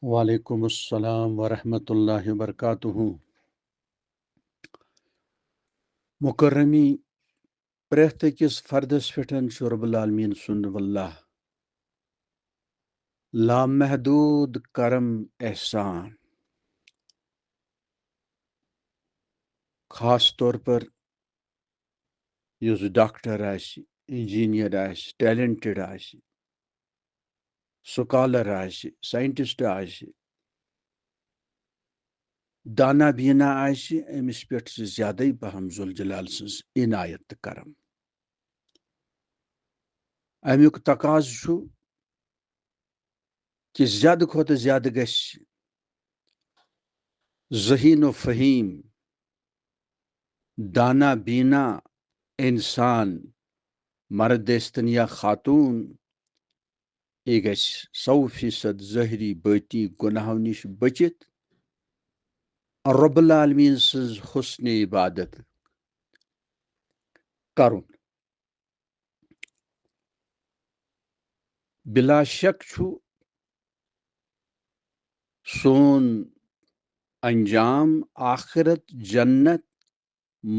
وعلیکم السلام ورحمۃ اللہ وبرکاتہ۔ مکرمی پریتھ أکِس فردس پٮ۪ٹھ چھُ رب العالمین سُنٛد واللہ لامحدود کرم احسان، خاص طور پر یُس ڈاکٹر آسہِ، انجینئر آسہِ، ٹیلنٹڈ آسہِ، سکالر آسہِ، سائنٹسٹ آسہِ، دانا بینا آسہِ، أمِس پٮ۪ٹھ چھِ زیادٕے پہم ذوالجلال سٕنٛز عنایت تہٕ کرم۔ امیُک تقاضہٕ چھُ کہ زیادٕ کھۄتہٕ زیادٕ گژھِ ذہین و فہیم، دانا بینا انسان، مرد ٲسۍتن یا خاتون، یہ گژھِ 100% ظٲہری بٲطی گناہو نش بچِتھ رب العالمین سٕنٛز حسن عبادت کرُن۔ بلا شک چھُ سون انجام آخرت جنت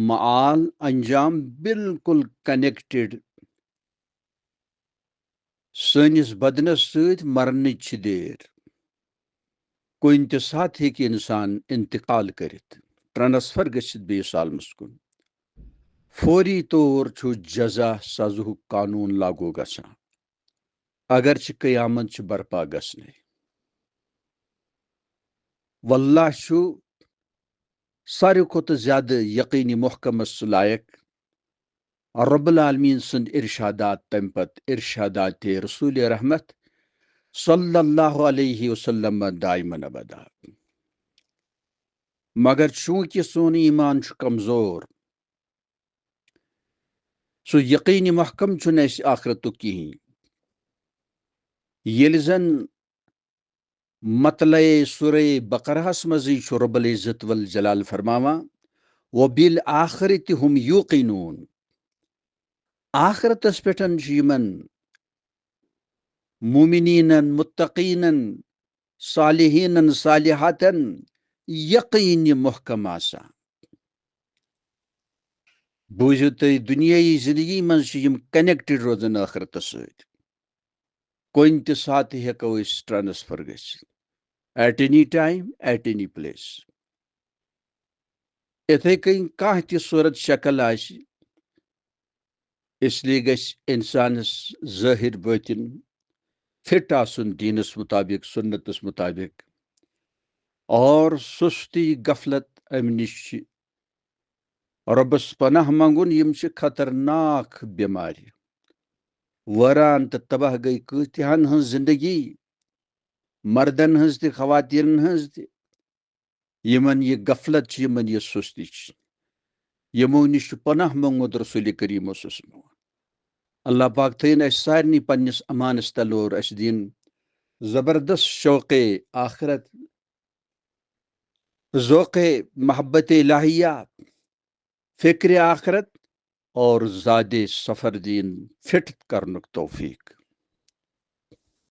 معال انجام بالکل کنیکٹڈ سٲنِس بدنس سۭتۍ مرنٕچ چھِ دیر۔ کُنہِ تہِ ساتہٕ ہیٚکہِ انسان انتقال کٔرِتھ، ٹرانسفر گٔژھِتھ بیٚیِس عالمس کُن۔ فوری طور چھُ جزا سزہُک قانون لاگو گژھان اگرچہ قیامت چھِ برپا گژھنٕے۔ واللہ چھُ ساروی کھۄتہٕ زیادٕ یقینی محکمس لائق رب العالمین سٕنٛد ارشادات، تمہِ پتہٕ ارشادات رسول رحمت صلی اللہ علیہ وسلم دائمن ابدا۔ مگر چونکہ سون ایمان چھُ کمزور، سُہ یقینی محکم چھُنہٕ اَسہِ آخرتُک کِہیٖنۍ۔ ییٚلہِ زن مطلع سورہ بقرہس منٛزٕے چھُ رب العزت والجلال فرماوان وبالآخرۃ ہم یوقنون، آخرتس پٮ۪ٹھ چھُ یِمن مومنیٖنن، متقیٖنن، صالحیٖنن، صالحاتن یقینی محکم آسان۔ بوٗزِو تُہۍ، دُنیٲیی زندگی منٛز چھِ یِم کنیکٹڈ روزان ٲخرتس سۭتۍ۔ کُنہِ تہِ ساتہٕ ہٮ۪کو أسۍ ٹرانسفر گٔژھِتھ، at any time, at any place. اِتھے کٔنۍ کانٛہہ تہِ صوٗرت شکل آسہِ، اس لیے گژھِ انسانس ظٲہر بٲطن فٹ آسُن دیٖنس مطابق، سنتس مطابق، اور سستی غفلت امہِ نش چھِ رۄبس پناہ منگُن۔ یِم چھِ خطرناک بٮ۪مارِ، وٲران تہٕ تباہ گٔے کۭتِہن ہٕنٛز زندگی، مردن ہٕنٛز تہِ خواتیٖنن ہٕنٛز تہِ۔ یِمن یہِ غفلت چھِ، یِمن یہِ سستی چھِ، یِمو نش چھُ پناہ منگمُت رسول کریم صلی اللہ علیہ وسلم۔ اللہ پاک تھٲیِن اَسہِ سارنٕے پننِس امانس تل اور اَسہِ دِن زبردست شوق آخرت، ذوق محبت الہیہ، فکر آخرت اور زاد سفر دین فٹ کرنُک توفیق۔